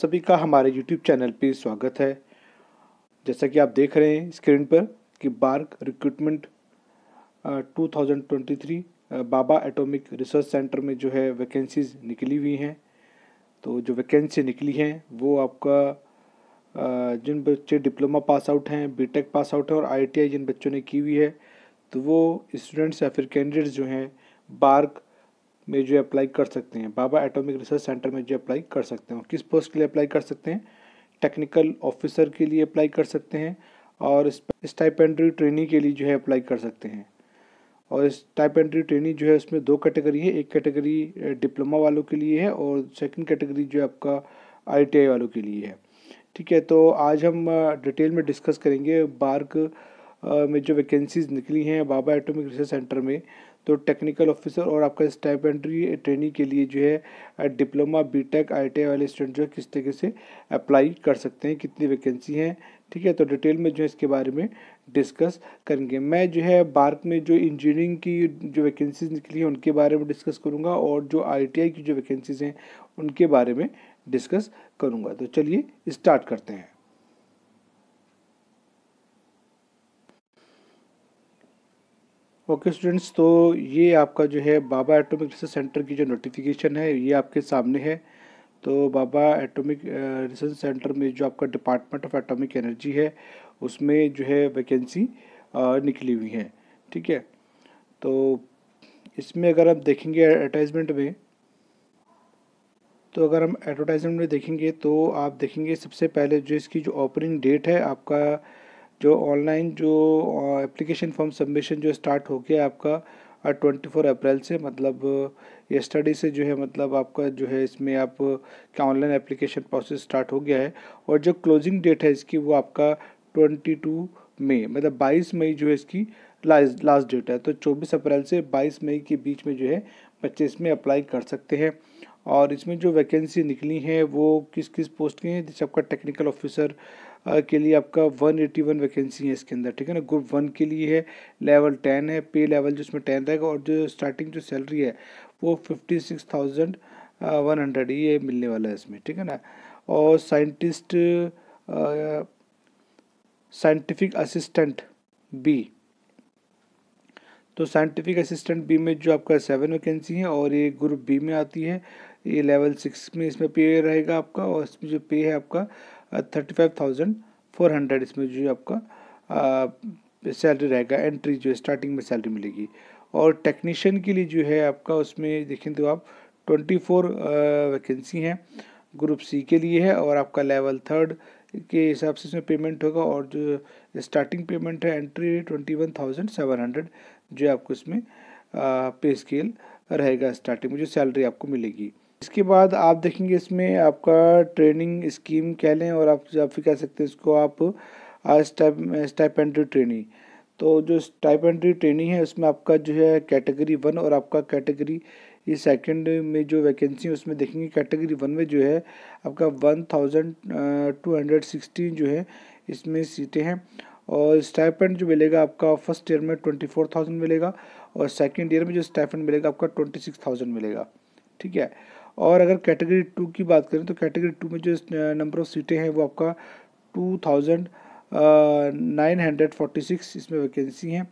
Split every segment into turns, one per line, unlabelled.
सभी का हमारे YouTube चैनल पे स्वागत है। जैसा कि आप देख रहे हैं स्क्रीन पर कि बार्क रिक्रूटमेंट 2023 बाबा एटॉमिक रिसर्च सेंटर में जो है वैकेंसीज निकली हुई हैं। तो जो वैकेंसी निकली हैं वो आपका जिन बच्चे डिप्लोमा पास आउट हैं, बीटेक पास आउट है और ITI जिन बच्चों ने की हुई है, तो वो स्टूडेंट्स या फिर कैंडिडेट्स जो हैं बार्क में जो अप्लाई कर सकते हैं, बाबा एटॉमिक रिसर्च सेंटर में जो अप्लाई कर सकते हैं। किस पोस्ट के लिए अप्लाई कर सकते हैं? टेक्निकल ऑफिसर के लिए अप्लाई कर सकते हैं और स्टाइपेंडरी ट्रेनी के लिए जो है अप्लाई कर सकते हैं। और स्टाइपेंडरी ट्रेनी जो है उसमें दो कैटेगरी है, एक कैटेगरी डिप्लोमा वालों के लिए है और सेकंड कैटेगरी जो है आपका ITI वालों के लिए है। ठीक है, तो आज हम डिटेल में डिस्कस करेंगे बार्क में जो वैकेंसीज निकली हैं बाबा एटॉमिक रिसर्च सेंटर में। तो टेक्निकल ऑफिसर और आपका स्टाइपेंडरी ट्रेनी के लिए जो है डिप्लोमा बीटेक ITI वाले स्टूडेंट जो है किस तरीके से अप्लाई कर सकते हैं, कितनी वैकेंसी हैं। ठीक है, तो डिटेल में जो है इसके बारे में डिस्कस करेंगे। मैं जो है बार्क में जो इंजीनियरिंग की जो वैकेंसीज निकली हैं उनके बारे में डिस्कस करूँगा और जो ITI की जो वैकेंसीज हैं उनके बारे में डिस्कस करूँगा। तो चलिए स्टार्ट करते हैं। ओके स्टूडेंट्स, तो ये आपका जो है बाबा एटॉमिक रिसर्च सेंटर की जो नोटिफिकेशन है ये आपके सामने है। तो बाबा एटॉमिक रिसर्च सेंटर में जो आपका डिपार्टमेंट ऑफ एटॉमिक एनर्जी है उसमें जो है वैकेंसी निकली हुई है। ठीक है, तो इसमें अगर आप देखेंगे एडवर्टाइजमेंट में, तो अगर हम एडवर्टाइजमेंट में देखेंगे तो आप देखेंगे सबसे पहले जो इसकी जो ओपनिंग डेट है, आपका जो ऑनलाइन जो एप्लीकेशन फॉर्म सबमिशन जो स्टार्ट हो गया आपका 24 अप्रैल से, मतलब यस्टरडे से जो है, मतलब आपका जो है इसमें आप क्या ऑनलाइन एप्लीकेशन प्रोसेस स्टार्ट हो गया है। और जो क्लोजिंग डेट है इसकी वो आपका 22 मई, मतलब 22 मई जो है इसकी लास्ट डेट है। तो 24 अप्रैल से 22 मई के बीच में जो है बच्चे इसमें अप्लाई कर सकते हैं। और इसमें जो वैकेंसी निकली हैं वो किस किस पोस्ट की हैं? जैसे आपका टेक्निकल ऑफिसर के लिए आपका 181 वैकेंसी है इसके अंदर। ठीक है ना, ग्रुप 1 के लिए है, लेवल 10 है, पे लेवल जो उसमें 10 रहेगा और जो स्टार्टिंग जो सैलरी है वो 56,100 ये मिलने वाला है इसमें। ठीक है ना, और साइंटिफिक असिस्टेंट बी, तो साइंटिफिक असिस्टेंट बी में जो आपका 7 वैकेंसी है और ये ग्रुप बी में आती है। ये लेवल 6 में इसमें पे रहेगा आपका और इसमें जो पे है आपका 35,400 इसमें जो आपका सैलरी रहेगा, एंट्री जो स्टार्टिंग में सैलरी मिलेगी। और टेक्नीशियन के लिए जो है आपका उसमें देखें तो आप 24 वैकेंसी हैं, ग्रुप सी के लिए है और आपका लेवल 3 के हिसाब से इसमें पेमेंट होगा। और जो स्टार्टिंग पेमेंट है एंट्री 21,700 जो आपको इसमें पे स्केल रहेगा, स्टार्टिंग में जो सैलरी आपको मिलेगी। इसके बाद आप देखेंगे इसमें आपका ट्रेनिंग स्कीम कह लें और आप फिर कह सकते हैं इसको आप स्टाइपेंडरी ट्रेनिंग। तो जो स्टाइपेंडरी ट्रेनिंग है उसमें आपका जो है कैटेगरी 1 और आपका कैटेगरी ये सेकंड में जो वैकेंसी है उसमें देखेंगे कैटेगरी 1 में जो है आपका 1,260 जो है इसमें सीटें हैं। और स्टाइपेंड जो मिलेगा आपका फर्स्ट ईयर में 24,000 मिलेगा और सेकंड ईयर में जो स्टाइपेंड मिलेगा आपका 26,000 मिलेगा। ठीक है, और अगर कैटेगरी 2 की बात करें तो कैटेगरी 2 में जो नंबर ऑफ सीटें हैं वो आपका 2,946 इसमें वैकेंसी हैं।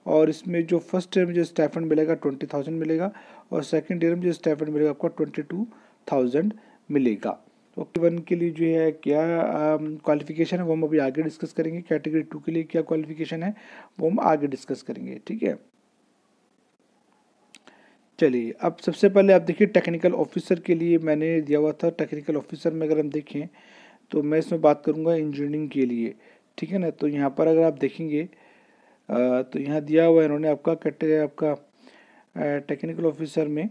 और इसमें जो फर्स्ट ईयर में जो स्टाइपेंड मिलेगा 20,000 मिलेगा और सेकंड ईयर में जो स्टाइपेंड मिलेगा आपको 22,000 मिलेगा। तो 1 के लिए जो है क्या क्वालिफिकेशन है वो हम अभी आगे डिस्कस करेंगे। कैटेगरी 2 के लिए क्या क्वालिफिकेशन है वो हम आगे डिस्कस करेंगे। ठीक है, चलिए अब सबसे पहले आप देखिए टेक्निकल ऑफिसर के लिए मैंने दिया हुआ था। टेक्निकल ऑफिसर में अगर हम देखें तो मैं इसमें बात करूंगा इंजीनियरिंग के लिए। ठीक है ना, तो यहाँ पर अगर आप देखेंगे तो यहाँ दिया हुआ है इन्होंने आपका टेक्निकल ऑफिसर में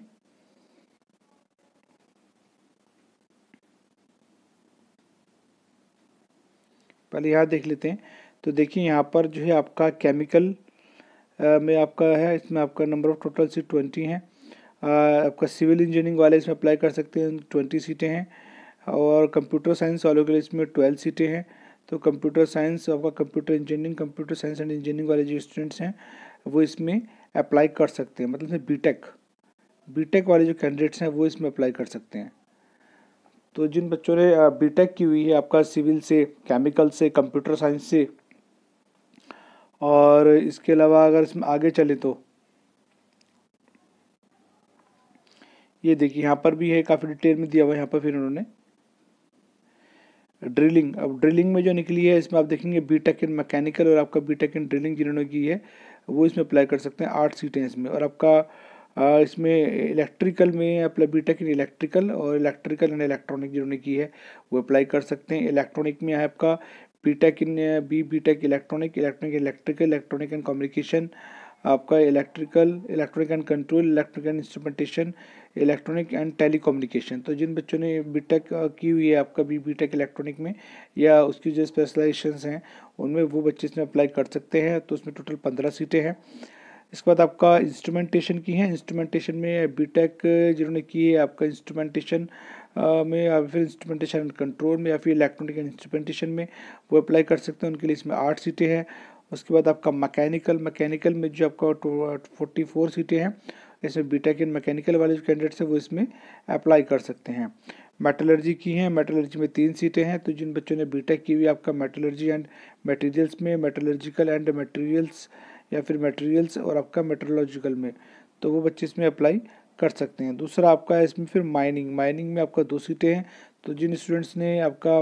पहले यहाँ देख लेते हैं। तो देखिए यहाँ पर जो है आपका केमिकल में आपका है, इसमें आपका नंबर ऑफ टोटल सीट 20 हैं। आपका सिविल इंजीनियरिंग वाले इसमें अप्लाई कर सकते हैं, 20 सीटें हैं। और कंप्यूटर साइंस वालों के लिए इसमें 12 सीटें हैं। तो कंप्यूटर साइंस आपका computer engineering, computer science and engineering वाले जो स्टूडेंट्स हैं वो इसमें अप्लाई कर सकते हैं, मतलब बीटेक वाले जो कैंडिडेट्स हैं वो इसमें अप्लाई कर सकते हैं। तो जिन बच्चों ने बीटेक की हुई है आपका सिविल से, केमिकल से, कंप्यूटर साइंस से, और इसके अलावा अगर इसमें आगे चले तो ये देखिए यहाँ पर भी है, काफ़ी डिटेल में दिया हुआ है यहाँ पर। फिर उन्होंने ड्रिलिंग, अब ड्रिलिंग में जो निकली है इसमें आप देखेंगे बीटेक इन मैकेनिकल और आपका बीटेक इन ड्रिलिंग जिन्होंने की है वो इसमें अप्लाई कर सकते हैं। 8 सीटें हैं इसमें। और आपका इसमें इलेक्ट्रिकल में अप्लाई, बीटेक इन इलेक्ट्रिकल और इलेक्ट्रिकल एंड इलेक्ट्रॉनिक जिन्होंने की है वो अप्लाई कर सकते हैं। इलेक्ट्रॉनिक में है आपका BTech in BTech electronic, electrical, electronic and communication, आपका electronic and control, electric and instrumentation, electronic and telecommunication. तो जिन बच्चों ने बीटेक की हुई है आपका बीटेक इलेक्ट्रॉनिक में या उसकी जो स्पेशलाइजेशंस हैं उनमें, वो बच्चे इसमें अप्लाई कर सकते हैं। तो उसमें टोटल 15 सीटें हैं। इसके बाद आपका इंस्ट्रूमेंटेशन की है। इंस्ट्रूमेंटेशन में बीटेक जिन्होंने की है आपका इंस्ट्रूमेंटेशन में या फिर इंस्ट्रूमेंटेशन एंड कंट्रोल में या फिर इलेक्ट्रॉनिक एंड इंस्ट्रूमेंटेशन में वो अप्लाई कर सकते हैं। उनके लिए इसमें 8 सीटें हैं। उसके बाद आपका मैकेनिकल में जो आपका 44 सीटें हैं। इसमें बीटेक इन मैकेनिकल वाले जो कैंडिडेट्स हैं वो इसमें अप्लाई कर सकते हैं। मेटलर्जी की है। मेटलर्जी में 3 सीटें हैं। तो जिन बच्चों ने बीटेक की हुई आपका मेटलर्जी एंड मटेरियल्स में, मेटलर्जिकल एंड मटेरियल्स या फिर मटेरियल्स और आपका मेट्रोलॉजिकल में, तो वो बच्चे इसमें अप्लाई कर सकते हैं। दूसरा आपका इसमें फिर माइनिंग में आपका 2 सीटें हैं। तो जिन स्टूडेंट्स ने आपका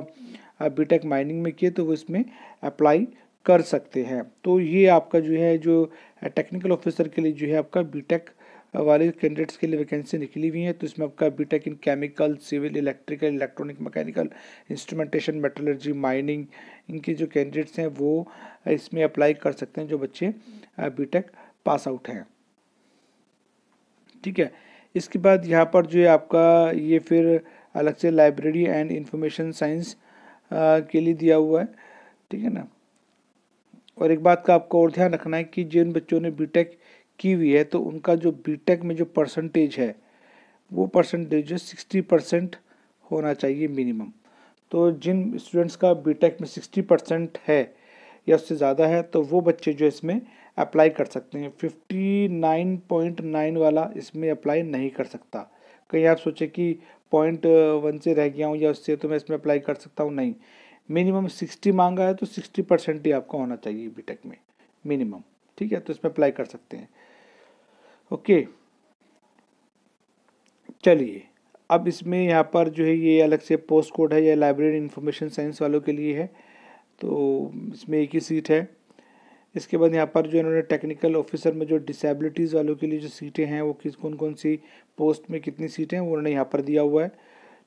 बीटेक माइनिंग में किए तो वो इसमें अप्लाई कर सकते हैं। तो ये आपका जो है जो टेक्निकल ऑफिसर के लिए जो है आपका बीटेक वाले कैंडिडेट्स के लिए वैकेंसी निकली हुई है। तो इसमें आपका BTech in chemical, civil, electrical, electronic, mechanical, instrumentation, metallurgy, mining, इनके जो कैंडिडेट्स हैं वो इसमें अप्लाई कर सकते हैं जो बच्चे बीटेक पास आउट हैं। ठीक है। इसके बाद यहाँ पर जो है आपका ये फिर अलग से लाइब्रेरी एंड इंफॉर्मेशन साइंस के लिए दिया हुआ है। ठीक है ना। और एक बात का आपको और ध्यान रखना है कि जिन बच्चों ने बीटेक की हुई है तो उनका जो बीटेक में जो परसेंटेज है वो परसेंटेज जो 60% होना चाहिए मिनिमम। तो जिन स्टूडेंट्स का बीटेक में 60% है या उससे ज़्यादा है तो वो बच्चे जो इसमें अप्लाई कर सकते हैं। 59.9 वाला इसमें अप्लाई नहीं कर सकता। कहीं आप सोचे कि 0.1 से रह गया हूँ या उससे तो मैं इसमें अप्लाई कर सकता हूँ, नहीं। मिनिमम 60 मांगा है तो 60% ही आपका होना चाहिए बीटेक में मिनिमम। ठीक है। तो इसमें अप्लाई कर सकते हैं। ओके, चलिए अब इसमें यहाँ पर जो है ये अलग से पोस्ट कोड है, या लाइब्रेरी इंफॉर्मेशन साइंस वालों के लिए है। तो इसमें एक ही सीट है। इसके बाद यहाँ पर जो इन्होंने टेक्निकल ऑफिसर में जो डिसेबिलिटीज़ वालों के लिए जो सीटें हैं वो कौन से पोस्ट में कितनी सीटें हैं वो उन्होंने यहाँ पर दिया हुआ है।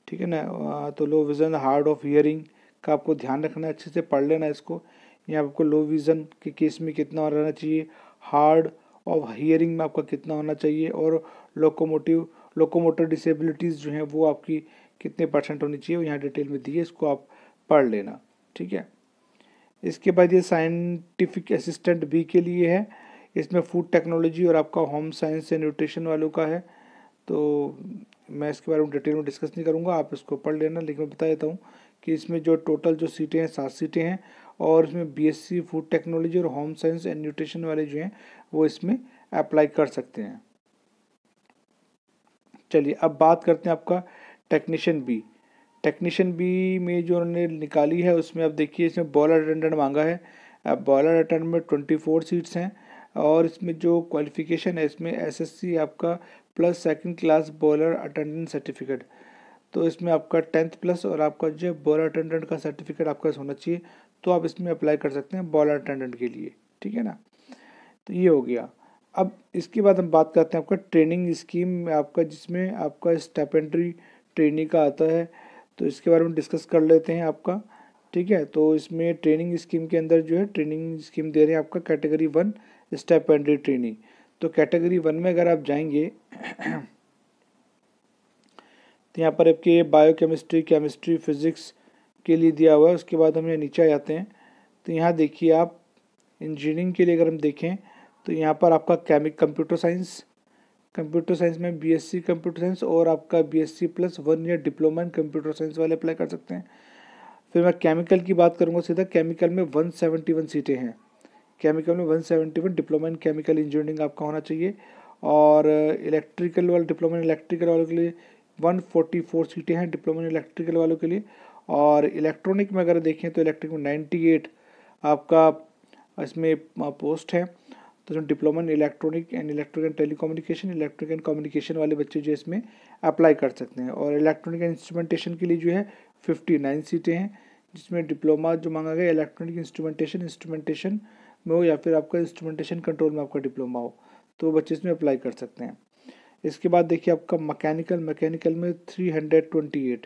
ठीक है ना। तो लो विज़न, हार्ड ऑफ हियरिंग का आपको ध्यान रखना है, अच्छे से पढ़ लेना इसको। यहाँ आपको लो विज़न के केस में कितना रहना चाहिए, हार्ड ऑफ हियरिंग में आपका कितना होना चाहिए, और लोकोमोटर डिसेबिलिटीज़ जो हैं वो आपकी कितने % होनी चाहिए, वो यहाँ डिटेल में दी है, इसको आप पढ़ लेना। ठीक है। इसके बाद ये साइंटिफिक असिस्टेंट बी के लिए है। इसमें फूड टेक्नोलॉजी और आपका होम साइंस एंड न्यूट्रिशन वालों का है। तो मैं इसके बारे में डिटेल में डिस्कस नहीं करूँगा, आप इसको पढ़ लेना। लेकिन मैं बता देता हूँ कि इसमें जो टोटल जो सीटें हैं 7 सीटें हैं, और इसमें बीएससी फूड टेक्नोलॉजी और होम साइंस एंड न्यूट्रिशन वाले जो हैं वो इसमें अप्लाई कर सकते हैं। चलिए अब बात करते हैं आपका टेक्नीशियन बी में जो उन्होंने निकाली है उसमें अब देखिए इसमें बॉयलर अटेंडेंट मांगा है। अब बॉयलर अटेंडेंट में 24 सीट्स हैं, और इसमें जो क्वालिफिकेशन है इसमें एसएससी आपका plus 2nd class boiler attendant certificate. तो इसमें आपका 10th प्लस और आपका जो बॉयलर अटेंडेंट का सर्टिफिकेट आपका होना चाहिए। तो आप इसमें अप्लाई कर सकते हैं बॉयलर अटेंडेंट के लिए। ठीक है ना। तो ये हो गया। अब इसके बाद हम बात करते हैं आपका ट्रेनिंग स्कीम में आपका, जिसमें आपका स्टाइपेंडरी ट्रेनिंग का आता है। तो इसके बारे में डिस्कस कर लेते हैं आपका। ठीक है। तो इसमें ट्रेनिंग स्कीम के अंदर जो है ट्रेनिंग स्कीम दे रहे हैं आपका कैटेगरी 1 स्टाइपेंडरी ट्रेनिंग। तो कैटेगरी 1 में अगर आप जाएंगे तो यहाँ पर आपके बायोकेमिस्ट्री, केमिस्ट्री, फिजिक्स के लिए दिया हुआ है। उसके बाद हम यहाँ नीचे आ जाते हैं तो यहाँ देखिए आप इंजीनियरिंग के लिए अगर हम देखें तो यहाँ पर आपका कंप्यूटर साइंस में बीएससी कंप्यूटर साइंस और आपका BSc plus 1 year diploma in computer science वाले अप्लाई कर सकते हैं। फिर मैं केमिकल की बात करूँगा सीधा। केमिकल में 171 सीटें हैं। केमिकल में 171 डिप्लोमा इन केमिकल इंजीनियरिंग आपका होना चाहिए। और इलेक्ट्रिकल वाले डिप्लोमा इन इलेक्ट्रिकल वालों के लिए 144 सीटें हैं डिप्लोमा इन इलेक्ट्रिकल वालों के लिए। और इलेक्ट्रॉनिक में अगर देखें तो इलेक्ट्रिक में 98 आपका इसमें पोस्ट है। तो जो diploma in electronic and telecommunication, electric and communication वाले बच्चे जो इसमें अप्लाई कर सकते हैं। और इलेक्ट्रॉनिक एंड इंस्ट्रूमेंटेशन के लिए जो है 59 सीटें हैं, जिसमें डिप्लोमा जो मांगा गया इलेक्ट्रॉनिक इंस्ट्रूमेंटेशन में हो या फिर आपका इंस्ट्रूमेंटेशन कंट्रोल में आपका डिप्लोमा हो, तो बच्चे इसमें अप्लाई कर सकते हैं। इसके बाद देखिए आपका मैकेनिकल में 328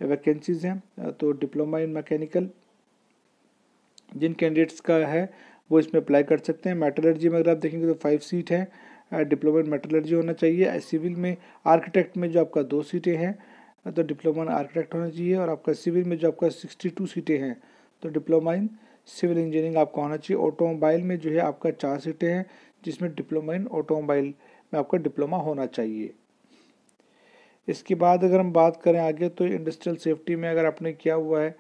वैकेंसीज़ हैं। तो डिप्लोमा इन मैकेनिकल जिन कैंडिडेट्स का है वो इसमें अप्लाई कर सकते हैं। मेटलर्जी में अगर आप देखेंगे तो 5 सीट है, डिप्लोमा इन मेटलर्जी होना चाहिए। सिविल में आर्किटेक्ट में जो आपका 2 सीटें हैं, तो डिप्लोमा इन आर्किटेक्ट होना चाहिए। और आपका सिविल में जो आपका 62 सीटें हैं, तो डिप्लोमा इन सिविल इंजीनियरिंग आपका होना चाहिए। ऑटोमोबाइल में जो है आपका 4 सीटें हैं, जिसमें डिप्लोमा इन ऑटोमोबाइल में आपका डिप्लोमा होना चाहिए। इसके बाद अगर हम बात करें आगे, तो इंडस्ट्रियल सेफ्टी में अगर आपने किया हुआ है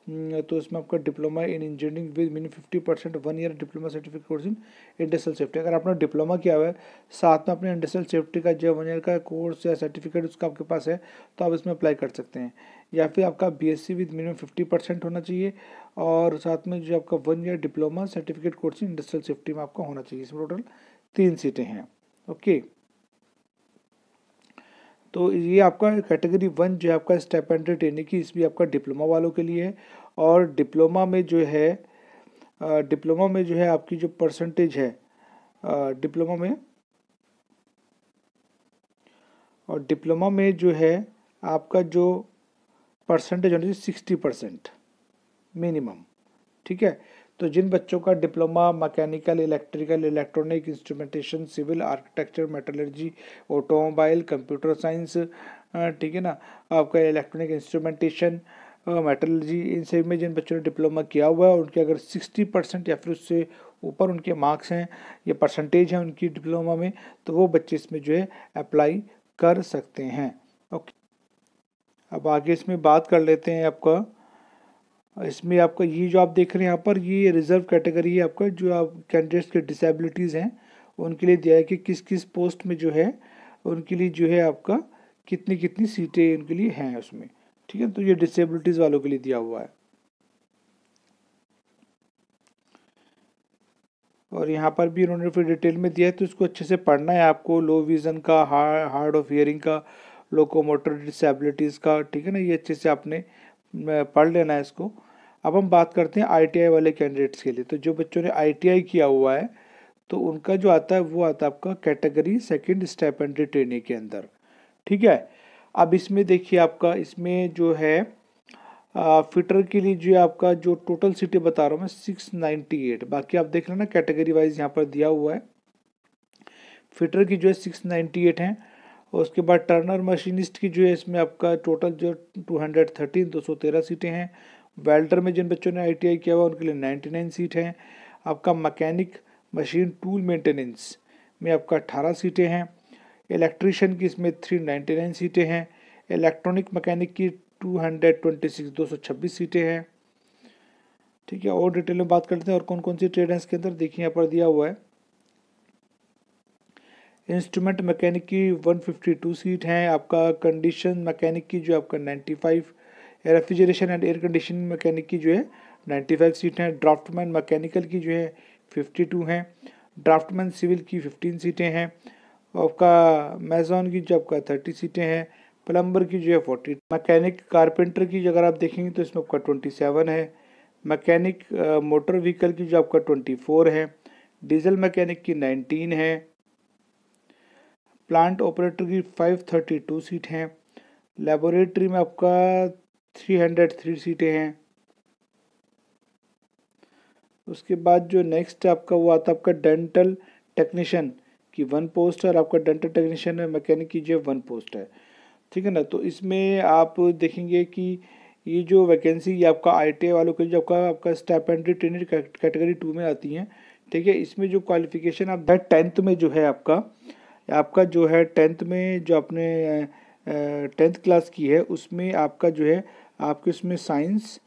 तो इसमें आपका diploma in engineering with minimum 50% 1 year diploma certificate course in industrial safety, अगर आपने डिप्लोमा किया हुआ है साथ में अपने इंडस्ट्रियल सेफ्टी का जो 1 ईयर का कोर्स या सर्टिफिकेट उसका आपके पास है, तो आप इसमें अप्लाई कर सकते हैं। या फिर आपका BSc विद मिनिमम 50% होना चाहिए, और साथ में जो आपका 1 year diploma certificate course in industrial safety में आपका होना चाहिए। इसमें टोटल 3 सीटें हैं। ओके, तो ये आपका कैटेगरी 1 जो है आपका स्टाइपेंडियरी ट्रेनिंग की, इसमें आपका डिप्लोमा वालों के लिए है। और डिप्लोमा में जो है आपकी जो परसेंटेज है डिप्लोमा में जो है आपका जो परसेंटेज होना चाहिए 60% मिनिमम। ठीक है, तो जिन बच्चों का diploma mechanical, electrical, electronic, instrumentation, civil, architecture, metallurgy, automobile, computer science, ठीक है ना, आपका इलेक्ट्रॉनिक इंस्ट्रूमेंटेशन, मेटलर्जी, इन सभी में जिन बच्चों ने डिप्लोमा किया हुआ है, उनके अगर 60% या फिर उससे ऊपर उनके मार्क्स हैं या परसेंटेज हैं उनकी डिप्लोमा में, तो वो बच्चे इसमें जो है अप्लाई कर सकते हैं। ओके, अब आगे इसमें बात कर लेते हैं आपका। इसमें आपका ये जो आप देख रहे हैं यहाँ पर, ये रिजर्व कैटेगरी है आपका, जो आप कैंडिडेट्स के डिसेबिलिटीज़ हैं उनके लिए दिया है कि किस किस पोस्ट में जो है उनके लिए जो है आपका कितनी कितनी सीटें उनके लिए हैं उसमें। ठीक है, तो ये डिसेबिलिटीज़ वालों के लिए दिया हुआ है। और यहाँ पर भी उन्होंने फिर डिटेल में दिया है, तो इसको अच्छे से पढ़ना है आपको। लो विज़न का, हार्ड ऑफ हियरिंग का, लोकोमोटर डिसेबिलिटीज़ का, ठीक है ना, ये अच्छे से आपने पढ़ लेना है इसको। अब हम बात करते हैं ITI वाले कैंडिडेट्स के लिए। तो जो बच्चों ने ITI किया हुआ है, तो उनका जो आता है वो आता है आपका कैटेगरी 2 स्टाइपेंडियरी ट्रेनी के अंदर। ठीक है, अब इसमें देखिए आपका इसमें जो है फिटर के लिए जो आपका जो टोटल सीटें बता रहा हूँ मैं 698, बाकी आप देख लेना कैटेगरी वाइज यहाँ पर दिया हुआ है। फिटर की जो है 698 हैं। और उसके बाद टर्नर मशीनिस्ट की जो है इसमें आपका टोटल जो 213 सीटें हैं। वेल्डर में जिन बच्चों ने ITI किया हुआ उनके लिए 99 सीट हैं। आपका मैकेनिक मशीन टूल मेंटेनेंस में आपका 18 सीटें हैं। इलेक्ट्रीशियन की इसमें 399 सीटें हैं। इलेक्ट्रॉनिक मैकेनिक की 226 सीटें हैं। ठीक है, और डिटेल में बात करते हैं और कौन कौन सी ट्रेड हैं इसके अंदर। देखिए यहाँ पर दिया हुआ है, इंस्ट्रूमेंट मैकेनिक की 152 सीट हैं। आपका कंडीशन मैकेनिक की जो आपका 95, refrigeration and air conditioning mechanic की जो है 95 सीट हैं। ड्राफ्टमैन मैकेनिकल की जो है 52 हैं। ड्राफ्टमैन सिविल की 15 सीटें हैं। आपका मेजॉन की जो आपका 30 सीटें हैं। प्लम्बर की जो है 40। मैकेनिक कारपेंटर की जो अगर आप देखेंगे तो इसमें आपका 27 है। मैकेनिक मोटर व्हीकल की जो आपका 24 है। डीजल मैकेनिक की 19 है। प्लांट ऑपरेटर की 532 सीट हैं। लेबोरेटरी में आपका 303 सीटें हैं। उसके बाद जो नेक्स्ट आपका वो आता है आपका डेंटल टेक्नीशियन की 1 पोस्ट है। और आपका डेंटल टेक्नीशियन मैकेनिक की जो 1 पोस्ट है। ठीक है ना, तो इसमें आप देखेंगे कि ये जो वैकेंसी ये आपका ITI वालों के जो आपका स्टाइपेंडियरी ट्रेनी कैटेगरी 2 में आती हैं। ठीक है, इसमें जो क्वालिफिकेशन आप 10th में जो है आपका जो है 10th में जो आपने 10th क्लास की है उसमें आपका जो है आपके उसमें साइंस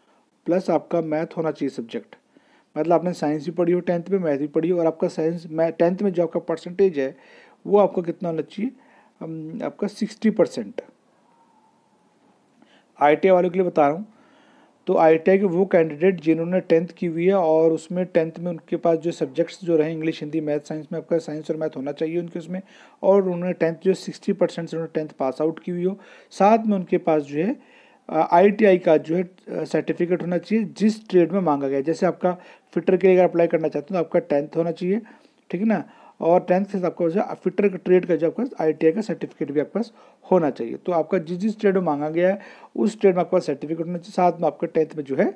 प्लस आपका मैथ होना चाहिए सब्जेक्ट। मतलब आपने साइंस भी पढ़ी हो 10th में, मैथ भी पढ़ी हो, और आपका साइंस 10th में जो आपका परसेंटेज है वो आपका कितना होना चाहिए आपका 60%। ITI वालों के लिए बता रहा हूँ। तो ITI के वो कैंडिडेट जिन्होंने 10th की हुई है और उसमें 10th में उनके पास जो सब्जेक्ट्स जो रहे इंग्लिश, हिंदी, मैथ, साइंस में आपका साइंस और मैथ होना चाहिए उनके उसमें, और उन्होंने 10th जो 60% से उन्होंने 10th पास आउट की हुई हो, साथ में उनके पास जो है ITI का जो है सर्टिफिकेट होना चाहिए जिस ट्रेड में मांगा गया है। जैसे आपका फिटर के लिए अगर अप्लाई करना चाहते हो तो आपका 10th होना चाहिए, ठीक है ना, और 10th से आपका जो फिटर का ट्रेड का जो आपका ITI का सर्टिफिकेट भी आपके पास होना चाहिए। तो आपका जिस जिस ट्रेड में मांगा गया है उस ट्रेड में आपका सर्टिफिकेट होना चाहिए, साथ में आपका 10th में जो है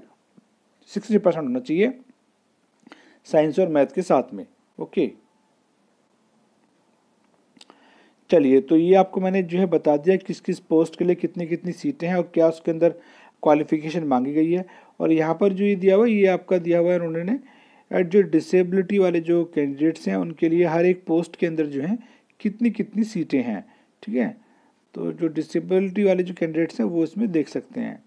60% होना चाहिए साइंस और मैथ के साथ में। ओके, चलिए, तो ये आपको मैंने जो है बता दिया किस किस पोस्ट के लिए कितनी कितनी सीटें हैं और क्या उसके अंदर क्वालिफिकेशन मांगी गई है। और यहाँ पर जो ये दिया हुआ है ये आपका दिया हुआ है उन्होंने जो डिसेबिलिटी वाले जो कैंडिडेट्स हैं उनके लिए हर एक पोस्ट के अंदर जो है कितनी कितनी सीटें हैं, ठीक है। तो जो डिसेबिलिटी वाले जो कैंडिडेट्स हैं वो इसमें देख सकते हैं।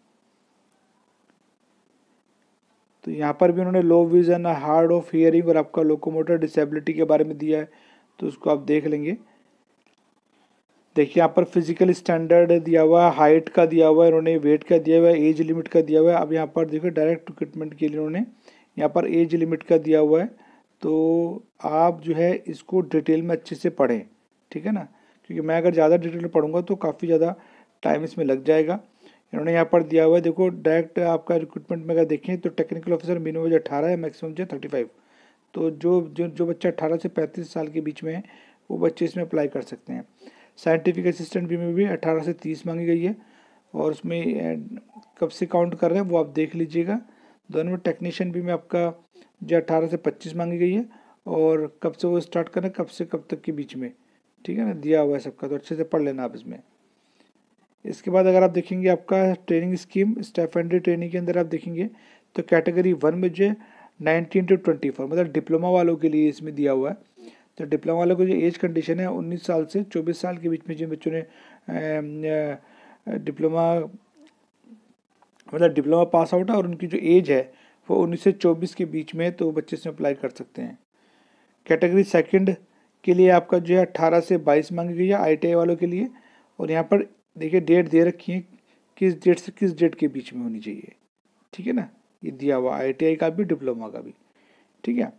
तो यहाँ पर भी उन्होंने low vision, hard of hearing और आपका लोकोमोटर डिसेबिलिटी के बारे में दिया है, तो उसको आप देख लेंगे। देखिए यहाँ पर फिजिकल स्टैंडर्ड दिया हुआ है, हाइट का दिया हुआ है इन्होंने, वेट का दिया हुआ है, एज लिमिट का दिया हुआ है। अब यहाँ पर देखिए डायरेक्ट रिक्रूटमेंट के लिए उन्होंने यहाँ पर एज लिमिट का दिया हुआ है। तो आप जो है इसको डिटेल में अच्छे से पढ़ें, ठीक है ना, क्योंकि मैं अगर ज़्यादा डिटेल में पढ़ूंगा तो काफ़ी ज़्यादा टाइम इसमें लग जाएगा। इन्होंने यहाँ पर दिया हुआ है, देखो डायरेक्ट आपका रिक्रूटमेंट में अगर देखें तो टेक्निकल ऑफिसर मिनिमम एज 18 है, मैक्सिमम जो 35। तो जो बच्चा 18 से 35 साल के बीच में है वो बच्चे इसमें अप्लाई कर सकते हैं। साइंटिफिक असिस्टेंट भी में भी 18 से 30 मांगी गई है, और उसमें कब से काउंट कर रहे हैं वो आप देख लीजिएगा। दोनों में टेक्नीशियन भी में आपका जो 18 से 25 मांगी गई है, और कब से वो स्टार्ट कर रहे हैं, कब से कब तक के बीच में, ठीक है ना, दिया हुआ है सबका, तो अच्छे से पढ़ लेना आप इसमें। इसके बाद अगर आप देखेंगे आपका ट्रेनिंग स्कीम स्टाइपेंडरी ट्रेनिंग के अंदर आप देखेंगे तो कैटेगरी 1 में जो है 19 to 24 मतलब डिप्लोमा वालों के लिए इसमें दिया हुआ है। तो डिप्लोमा वालों की जो एज कंडीशन है 19 साल से 24 साल के बीच में जिन बच्चों ने डिप्लोमा मतलब डिप्लोमा पास आउट है और उनकी जो एज है वो 19 से 24 के बीच में है, तो बच्चे इसमें अप्लाई कर सकते हैं। कैटेगरी सेकंड के लिए आपका जो है 18 से 22 मांगी गई है ITI वालों के लिए, और यहाँ पर देखिए डेट दे रखी है किस डेट से किस डेट के बीच में होनी चाहिए, ठीक है ना, ये दिया हुआ ITI का भी डिप्लोमा का भी, ठीक है।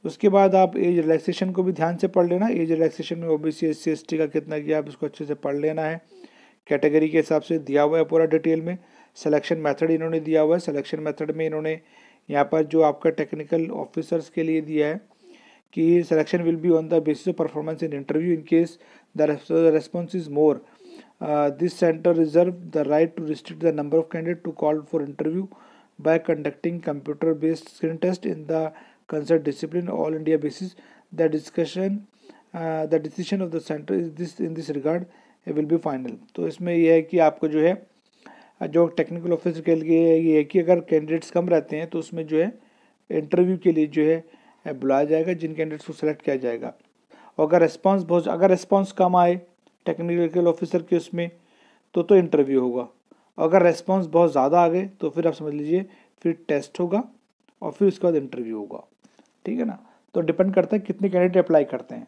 उसके बाद आप एज रिलैक्सेशन को भी ध्यान से पढ़ लेना। एज रिलैक्सेशन में OBC SC ST का कितना किया आप इसको अच्छे से पढ़ लेना है, कैटेगरी के हिसाब से दिया हुआ है पूरा डिटेल में। सिलेक्शन मेथड इन्होंने दिया हुआ है, सिलेक्शन मेथड में इन्होंने यहाँ पर जो आपका टेक्निकल ऑफिसर्स के लिए दिया है कि selection will be on the basis of performance in interview in case the response is more this centre reserve the right to restrict the number of candidate to call for interview by conducting computer-based screen test in the concerned discipline all India basis. The decision of the center is this in this regard will be final. तो इसमें यह है कि आपको जो है जो technical officer के लिए ये है कि अगर कैंडिडेट्स कम रहते हैं तो उसमें जो है इंटरव्यू के लिए जो है बुलाया जाएगा जिन कैंडिडेट्स को सिलेक्ट किया जाएगा। और अगर रेस्पॉन्स कम आए टेक्निकल ऑफिसर के उसमें तो इंटरव्यू होगा। अगर रेस्पॉन्स बहुत ज़्यादा आ गए तो फिर आप समझ लीजिए फिर टेस्ट होगा और फिर उसके बाद इंटरव्यू होगा, ठीक है ना। तो डिपेंड करता है कितने कैंडिडेट अप्लाई करते हैं।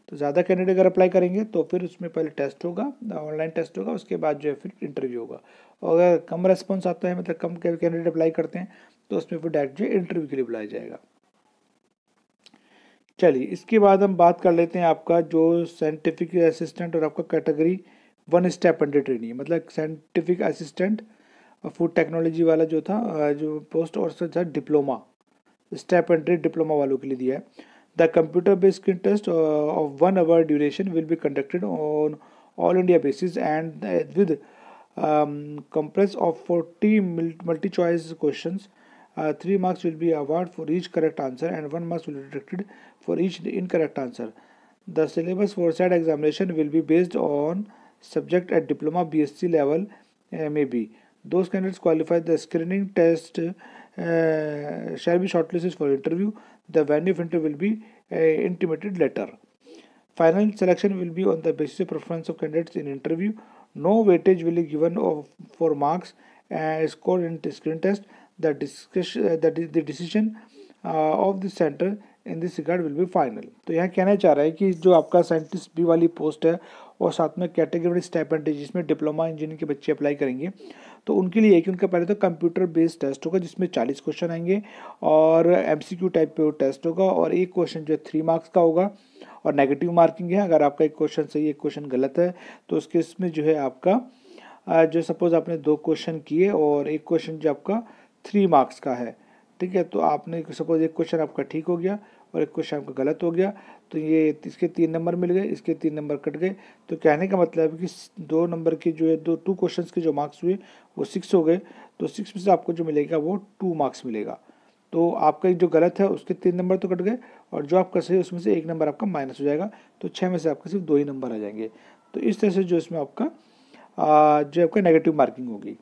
तो ज़्यादा कैंडिडेट अगर अप्लाई करेंगे तो फिर उसमें पहले टेस्ट होगा, ऑनलाइन टेस्ट होगा, उसके बाद जो है फिर इंटरव्यू होगा। और अगर कम रेस्पॉन्स आता है मतलब कम कैंडिडेट अप्लाई करते हैं तो उसमें फिर डायरेक्ट जो इंटरव्यू के लिए बुलाया जाएगा। चलिए, इसके बाद हम बात कर लेते हैं आपका जो साइंटिफिक असिस्टेंट और आपका कैटेगरी 1 स्टाइपेंडरी ट्रेनी, मतलब साइंटिफिक असिस्टेंट फूड टेक्नोलॉजी वाला जो था जो पोस्ट और था डिप्लोमा स्टाइपेंडरी डिप्लोमा वालों के लिए दिया है। The computer based screen test of 1 hour duration will be conducted on all India basis and with compress of 40 multi choice questions. 3 marks will be awarded for each correct answer and 1 mark will be deducted for each incorrect answer. The syllabus for said examination will be based on subject at diploma BSc level maybe. Those candidates qualified the screening test shall be shortlisted for interview. The venue of interview will be intimated later. Final selection will be on the basis of preference of candidates in interview. No weightage will be given for marks scored in screen test. The decision of the center in this regard will be final. तो यहाँ कहना चाह रहा है कि जो आपका scientist B वाली पोस्ट है और साथ में कैटेगरी स्टाइपेंड है जिसमें डिप्लोमा इंजीनियरिंग के बच्चे अप्लाई करेंगे, तो उनके लिए कि उनका पहले तो कंप्यूटर बेस्ड टेस्ट होगा जिसमें 40 क्वेश्चन आएंगे और एमसीक्यू टाइप पे वो टेस्ट होगा और एक क्वेश्चन जो है 3 मार्क्स का होगा और नेगेटिव मार्किंग है। अगर आपका एक क्वेश्चन सही एक क्वेश्चन गलत है तो उसके इसमें जो है आपका जो सपोज आपने 2 क्वेश्चन किए और एक क्वेश्चन जो आपका 3 मार्क्स का है, ठीक है, तो आपने सपोज एक क्वेश्चन आपका ठीक हो गया और एक क्वेश्चन आपका गलत हो गया, तो ये इसके 3 नंबर मिल गए, इसके 3 नंबर कट गए। तो कहने का मतलब है कि 2 नंबर के जो है 2 क्वेश्चंस के जो मार्क्स हुए वो 6 हो गए, तो 6 में से आपको जो मिलेगा वो 2 मार्क्स मिलेगा। तो आपका जो गलत है उसके 3 नंबर तो कट गए और जो आपका सही उसमें से 1 नंबर आपका माइनस हो जाएगा, तो 6 में से आपका सिर्फ 2 ही नंबर आ जाएंगे। तो इस तरह से जो इसमें आपका जो आपका नेगेटिव मार्किंग होगी,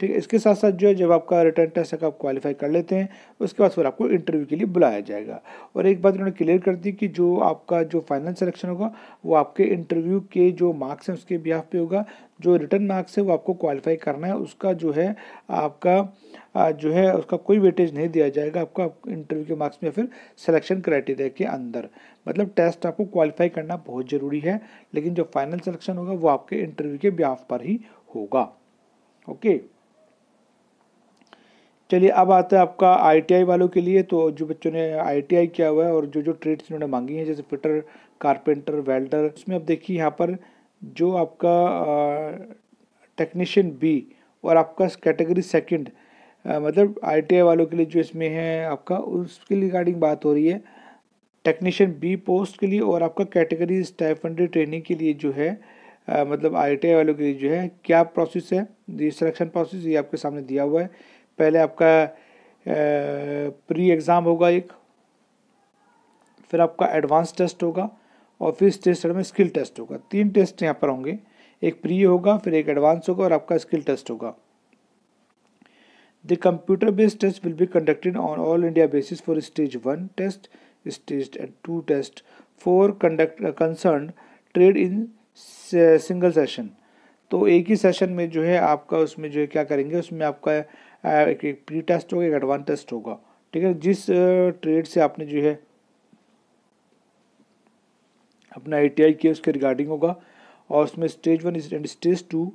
ठीक है। इसके साथ साथ जो है जब आपका रिटर्न टेस्ट आप क्वालिफाई कर लेते हैं उसके बाद फिर आपको इंटरव्यू के लिए बुलाया जाएगा। और एक बात उन्होंने क्लियर कर दी कि जो आपका जो फाइनल सिलेक्शन होगा वो आपके इंटरव्यू के जो मार्क्स हैं उसके बिहाफ पे होगा, जो रिटर्न मार्क्स है वो आपको क्वालिफाई करना है उसका जो है आपका जो है उसका कोई वेटेज नहीं दिया जाएगा आपका इंटरव्यू के मार्क्स में फिर सिलेक्शन क्राइटेरिया के अंदर। मतलब टेस्ट आपको क्वालिफाई करना बहुत ज़रूरी है, लेकिन जो फाइनल सिलेक्शन होगा वो आपके इंटरव्यू के बिहाफ पर ही होगा। ओके, चलिए अब आता है आपका आईटीआई वालों के लिए। तो जो बच्चों ने आईटीआई किया हुआ है और जो जो ट्रेड्स इन्होंने मांगी हैं जैसे फिटर, कारपेंटर, वेल्डर, उसमें अब देखिए यहाँ पर जो आपका टेक्नीशियन बी और आपका कैटेगरी सेकंड मतलब आईटीआई वालों के लिए जो इसमें है आपका उसके रिगार्डिंग बात हो रही है टेक्नीशियन बी पोस्ट के लिए और आपका कैटेगरी स्टाइपेंड ट्रेनिंग के लिए जो है मतलब आईटीआई वालों के लिए जो है क्या प्रोसेस है, ये सिलेक्शन प्रोसेस ये आपके सामने दिया हुआ है। पहले आपका प्री एग्ज़ाम होगा एक, फिर आपका एडवांस टेस्ट होगा और फिर स्टेज में स्किल टेस्ट होगा। 3 टेस्ट यहाँ पर होंगे, एक प्री होगा, फिर एक एडवांस होगा और आपका स्किल टेस्ट होगा। The computer based test will be conducted on all India basis for stage 1 test, stage 2 test for concern trade in single session. तो एक ही सेशन में जो है आपका उसमें जो है क्या करेंगे, उसमें आपका एक प्री टेस्ट होगा, एक एडवांस टेस्ट होगा, ठीक है। जिस ट्रेड से आपने जो है अपना आईटीआई किया उसके रिगार्डिंग होगा और उसमें stage 1 and stage 2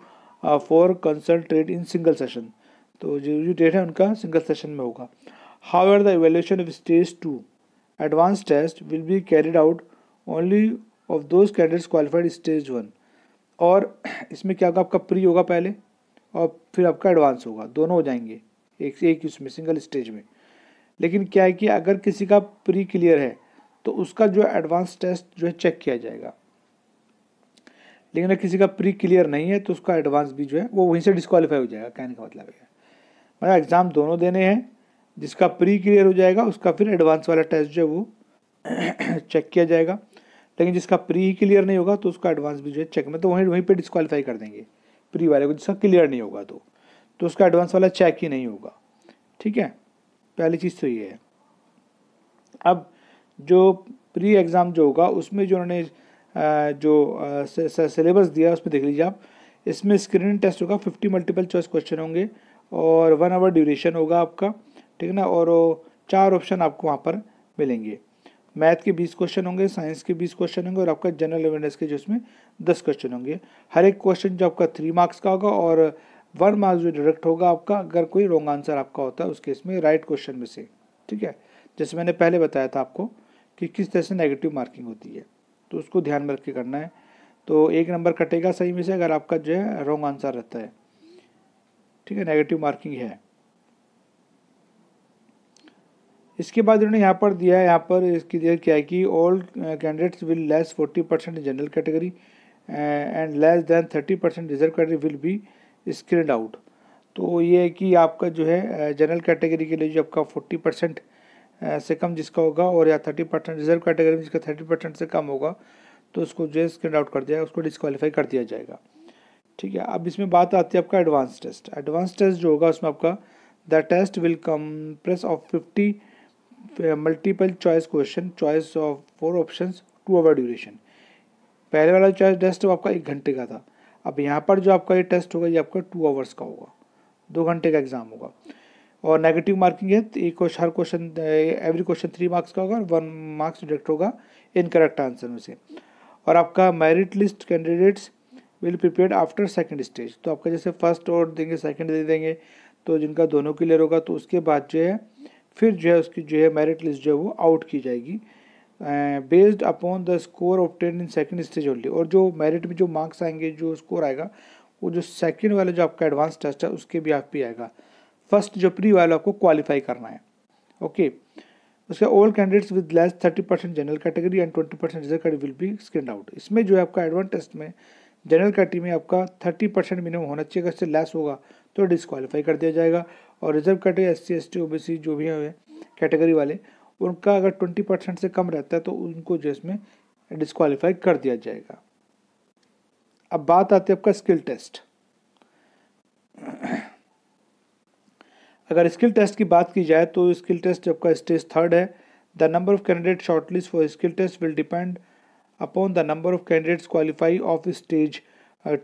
for concern trade in single session. तो जो डेट है उनका सिंगल सेशन में होगा। However the evaluation of stage 2 advance test will be carried out only of those candidates qualified stage 1। और इसमें क्या होगा, आपका प्री होगा पहले और फिर आपका एडवांस होगा, दोनों हो जाएंगे एक उसमें सिंगल स्टेज में। लेकिन क्या है कि अगर किसी का प्री क्लियर है तो उसका जो एडवांस टेस्ट जो है चेक किया जाएगा, लेकिन अगर किसी का प्री क्लियर नहीं है तो उसका एडवांस भी जो है वो वहीं से डिस्क्वालीफाई हो जाएगा। कहने का मतलब है मतलब एग्ज़ाम दोनों देने हैं, जिसका प्री क्लियर हो जाएगा उसका फिर एडवांस वाला टेस्ट जो है वो चेक किया जाएगा, लेकिन जिसका प्री ही क्लियर नहीं होगा तो उसका एडवांस भी जो है चेक में तो वहीं पे डिस्क्वालीफाई कर देंगे प्री वाले को। जिसका क्लियर नहीं होगा तो उसका एडवांस वाला चेक ही नहीं होगा, ठीक है। पहली चीज़ तो ये है। अब जो प्री एग्ज़ाम जो होगा उसमें जो उन्होंने जो सिलेबस दिया उसमें देख लीजिए आप, इसमें स्क्रीनिंग टेस्ट होगा, 50 मल्टीपल चॉइस क्वेश्चन होंगे और 1 आवर ड्यूरेशन होगा आपका, ठीक है ना। और 4 ऑप्शन आपको वहाँ पर मिलेंगे। मैथ के 20 क्वेश्चन होंगे, साइंस के 20 क्वेश्चन होंगे और आपका जनरल अवेयरनेस के जो इसमें 10 क्वेश्चन होंगे। हर एक क्वेश्चन जो आपका 3 मार्क्स का होगा और 1 मार्क्स जो डायरेक्ट होगा आपका अगर कोई रॉन्ग आंसर आपका होता है उस केस में राइट क्वेश्चन में से, ठीक है। जैसे मैंने पहले बताया था आपको कि किस तरह से नेगेटिव मार्किंग होती है, तो उसको ध्यान में रख के करना है। तो 1 नंबर कटेगा सही में से अगर आपका जो है रॉन्ग आंसर रहता है, ठीक है, नेगेटिव मार्किंग है। इसके बाद उन्होंने यहाँ पर दिया है, यहाँ पर इसकी दिया क्या है कि all candidates will less 40% in general category and less than 30% reserve category will be screened out. तो ये है कि आपका जो है जनरल कैटेगरी के लिए जो आपका 40% से कम जिसका होगा और या 30% रिजर्व कैटेगरी में जिसका 30% से कम होगा तो उसको जो है स्क्रीन आउट कर दिया जाएगा, उसको डिस्क्वालीफाई कर दिया जाएगा, ठीक है। अब इसमें बात आती है आपका एडवांस टेस्ट। एडवांस टेस्ट जो होगा उसमें आपका the test will compress of 50 multiple choice question, choice of 4 options, 2 hour duration. पहले वाला चॉइस टेस्ट आपका 1 घंटे का था, अब यहाँ पर जो आपका ये टेस्ट होगा ये आपका 2 आवर्स का होगा, 2 घंटे का एग्जाम होगा। और नेगेटिव मार्किंग है तो एक हर क्वेश्चन एवरी क्वेश्चन 3 मार्क्स का होगा और 1 मार्क्स डिडक्ट होगा इनकरेक्ट आंसर में से। और आपका merit list candidates will prepared after second stage, तो आपका जैसे फर्स्ट और देंगे सेकंड दे देंगे, तो जिनका दोनों क्लियर होगा तो उसके बाद जो है फिर जो है उसकी जो है मेरिट लिस्ट जो है वो आउट की जाएगी based upon the score obtain in second stage only. और जो मेरिट में जो मार्क्स आएंगे, जो स्कोर आएगा, वो जो सेकंड वाला जो आपका एडवांस टेस्ट है उसके भी आप पे आएगा। फर्स्ट जो प्री वाला आपको क्वालिफाई करना है। ओके, उसके all candidates with less 30% general category and 20% reserve category will be screened out. इसमें जो है आपका एडवांस टेस्ट में जनरल कैटेगरी में आपका 30% मिनिमम होना चाहिए, अगर इससे लेस होगा तो डिस्क्वालीफाई कर दिया जाएगा। और reserve category SC ST OBC जो भी है कैटेगरी वाले, उनका अगर 20% से कम रहता है तो उनको जो इसमें डिस्क्वालीफाई कर दिया जाएगा। अब बात आती है आपका स्किल टेस्ट। अगर स्किल टेस्ट की बात की जाए तो स्किल टेस्ट आपका स्टेज 3 है। The number of candidate shortlist for skill test will depend upon the number of candidates qualify of stage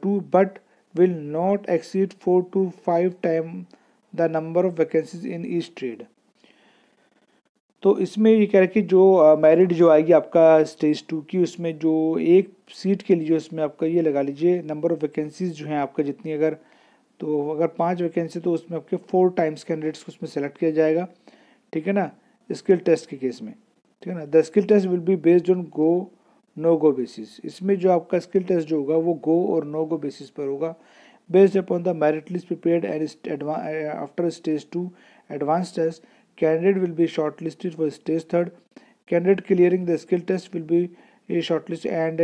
2 but will not exceed 4 to 5 time the number of vacancies in each trade. तो इसमें ये कह रहा है कि जो merit जो आएगी आपका स्टेज 2 की, उसमें जो एक सीट के लिए जो इसमें आपका ये लगा लीजिए नंबर ऑफ वैकेंसीज जो हैं आपका जितनी, अगर 5 वैकेंसी तो उसमें आपके 4 टाइम्स कैंडिडेट्स को उसमें सेलेक्ट किया जाएगा। ठीक है ना, स्किल टेस्ट के केस में। ठीक है ना, the skill test will be based on go no go basis. इसमें जो आपका स्किल टेस्ट जो होगा वो गो और नो गो बेसिस पर होगा। Based upon the merit list prepared and after stage 2 advance test candidate will be shortlisted for stage 3. Candidate clearing the skill test will be shortlisted and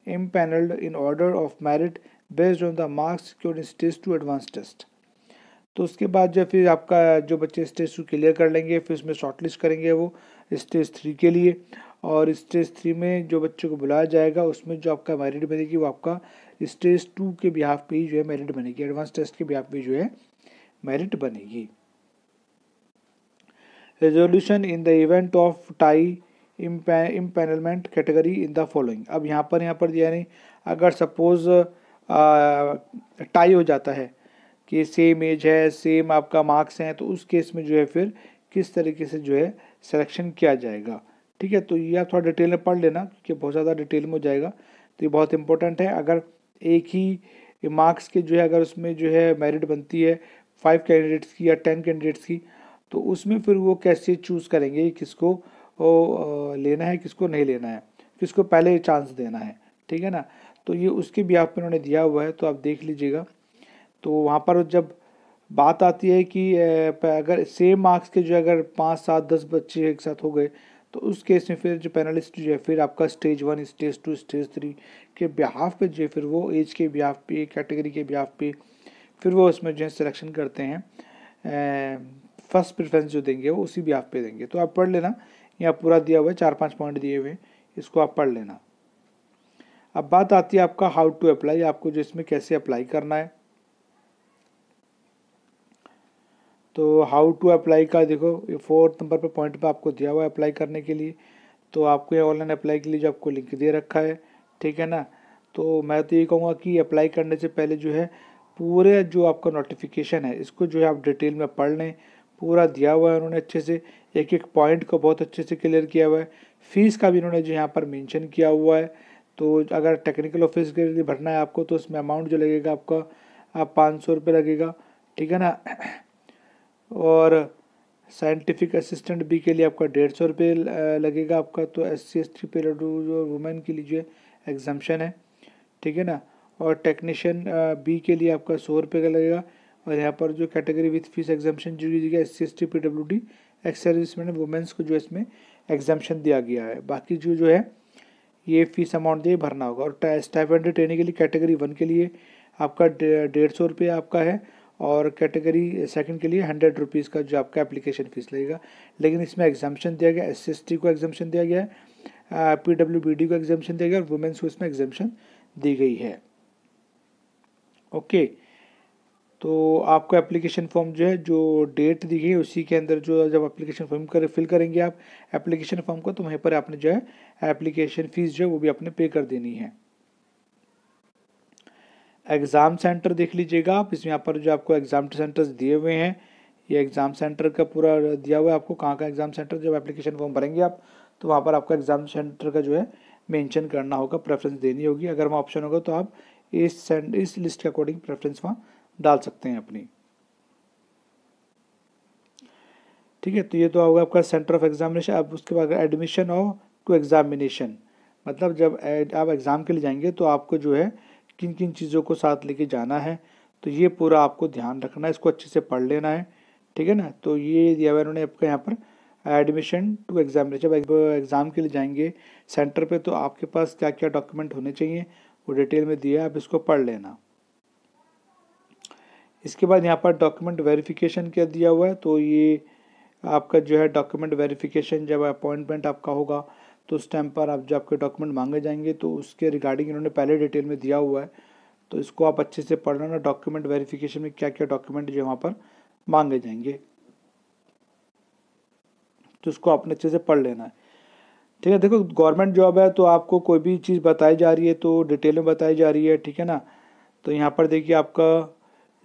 impaneled in order of merit based on the marks secured in stage 2 advanced test. तो उसके बाद जो फिर आपका जो बच्चे stage 2 clear कर लेंगे फिर उसमें शॉर्टलिस्ट करेंगे वो स्टेज 3 के लिए। और स्टेज 3 में जो बच्चों को बुलाया जाएगा उसमें जो आपका मेरिट बनेगी वो आपका स्टेज 2 के बिहाफ पे ही जो है मेरिट बनेगी, एडवांस टेस्ट के बिहाफ पे जो है मेरिट बनेगी। Resolution in the event of tie empanelment category in the following. अब यहाँ पर दिया नहीं, अगर सपोज टाई हो जाता है कि सेम एज है, सेम आपका मार्क्स हैं, तो उस केस में जो है फिर किस तरीके से जो है सिलेक्शन किया जाएगा। ठीक है, तो ये आप थोड़ा डिटेल में पढ़ लेना क्योंकि बहुत ज़्यादा डिटेल में हो जाएगा, तो ये बहुत इंपॉर्टेंट है। अगर एक ही मार्क्स के जो है अगर उसमें जो है मेरिट बनती है 5 कैंडिडेट्स की या 10 कैंडिडेट्स की, तो उसमें फिर वो कैसे चूज़ करेंगे किसको लेना है किसको नहीं लेना है, किसको पहले चांस देना है। ठीक है ना, तो ये उसके भी आप उन्होंने दिया हुआ है, तो आप देख लीजिएगा। तो वहाँ पर जब बात आती है कि अगर सेम मार्क्स के जो अगर 5 7 10 बच्चे एक साथ हो गए, तो उस केस में फिर जो पैनलिस्ट जो है फिर आपका स्टेज 1 स्टेज 2 स्टेज 3 के बिहाफ पे जो है फिर वो एज के बिहाफ पे कैटेगरी के बिहाफ पे फिर वो उसमें जो है सिलेक्शन करते हैं। फर्स्ट प्रेफरेंस जो देंगे वो उसी बिहाफ पे देंगे। तो आप पढ़ लेना, यहाँ पूरा दिया हुआ है, 4-5 पॉइंट दिए हुए, इसको आप पढ़ लेना। अब बात आती है आपका हाउ टू अप्लाई, आपको जो इसमें कैसे अप्लाई करना है। तो हाउ टू अप्लाई का देखो 4th नंबर पे पॉइंट पे आपको दिया हुआ है अप्लाई करने के लिए। तो आपको ये ऑनलाइन अप्लाई के लिए जो आपको लिंक दे रखा है, ठीक है ना। तो मैं तो ये कहूँगा कि अप्लाई करने से पहले जो है पूरे जो आपका नोटिफिकेशन है इसको जो है आप डिटेल में पढ़ लें। पूरा दिया हुआ है उन्होंने अच्छे से, एक एक पॉइंट को बहुत अच्छे से क्लियर किया हुआ है। फीस का भी इन्होंने जो यहाँ पर मेंशन किया हुआ है। तो अगर टेक्निकल ऑफिस के लिए भरना है आपको तो उसमें अमाउंट जो लगेगा आपका 500 रुपये लगेगा, ठीक है ना। और साइंटिफिक असिस्टेंट बी के लिए आपका 150 रुपये लगेगा आपका। तो SC ST जो वुमेन के लिए जो एग्जाम्शन है, ठीक है ना। और टेक्नीशियन बी के लिए आपका 100 रुपये का लगेगा। और यहाँ पर जो कैटेगरी विथ फीस एग्जाम्शन जो दीजिएगा SC ST PWD ex serviceman women's को जो इसमें एग्जाम्शन दिया गया है। बाकी जो है ये फीस अमाउंट दे भरना होगा। और स्टाइपेंड ट्रेनिंग के लिए कैटेगरी 1 के लिए आपका 150 रुपये आपका है। और कैटेगरी सेकंड के लिए 100 रुपीज़ का जो आपका एप्लीकेशन फ़ीस लगेगा। लेकिन इसमें एग्जाम्शन दिया गया, SC ST को एग्जाम्शन दिया गया है, PWBD को एग्जाम्शन दिया गया और वुमेन्स को इसमें एग्जाम्शन दी गई है। ओके, तो आपको एप्लीकेशन फॉर्म जो है जो डेट दी गई है उसी के अंदर जो जब एप्लीकेशन फॉर्म फिल करेंगे आप एप्लीकेशन फॉर्म को, तो वहीं पर आपने जो है एप्लीकेशन फ़ीस जो है वो भी आपने पे कर देनी है। एग्ज़ाम सेंटर देख लीजिएगा आप, इसमें यहाँ पर जो आपको एग्ज़ाम सेंटर्स दिए हुए हैं ये एग्ज़ाम सेंटर का पूरा दिया हुआ है आपको, कहाँ का एग्ज़ाम सेंटर। जब एप्लीकेशन फॉर्म भरेंगे आप तो वहाँ पर आपका एग्ज़ाम सेंटर का जो है मेंशन करना होगा, प्रेफरेंस देनी होगी। अगर वहाँ ऑप्शन होगा तो आप इस लिस्ट के अकॉर्डिंग प्रेफरेंस वहाँ डाल सकते हैं अपनी। ठीक है, तो ये तो होगा आपका सेंटर ऑफ एग्जामिनेशन। अब उसके बाद एडमिशन ऑफ टू एग्जामिनेशन, मतलब जब आप एग्ज़ाम के लिए जाएंगे तो आपको जो है किन किन चीज़ों को साथ लेके जाना है, तो ये पूरा आपको ध्यान रखना है, इसको अच्छे से पढ़ लेना है। ठीक है ना, तो ये दिया हुआ इन्होंने आपका यहाँ पर एडमिशन टू एग्जामिनेशन। जब एग्ज़ाम के लिए जाएंगे सेंटर पे तो आपके पास क्या क्या डॉक्यूमेंट होने चाहिए वो डिटेल में दिया है, आप इसको पढ़ लेना। इसके बाद यहाँ पर डॉक्यूमेंट वेरिफिकेशन क्या दिया हुआ है, तो ये आपका जो है डॉक्यूमेंट वेरिफिकेशन जब अपॉइंटमेंट आपका होगा तो उस टाइम पर आप जो आपके डॉक्यूमेंट मांगे जाएंगे तो उसके रिगार्डिंग इन्होंने पहले डिटेल में दिया हुआ है, तो इसको आप अच्छे से पढ़ लेना। डॉक्यूमेंट वेरिफिकेशन में क्या क्या डॉक्यूमेंट जो वहाँ पर मांगे जाएंगे तो उसको आपने अच्छे से पढ़ लेना है। ठीक है, देखो गवर्नमेंट जॉब है तो आपको कोई भी चीज़ बताई जा रही है तो डिटेल में बताई जा रही है। ठीक है ना, तो यहाँ पर देखिए आपका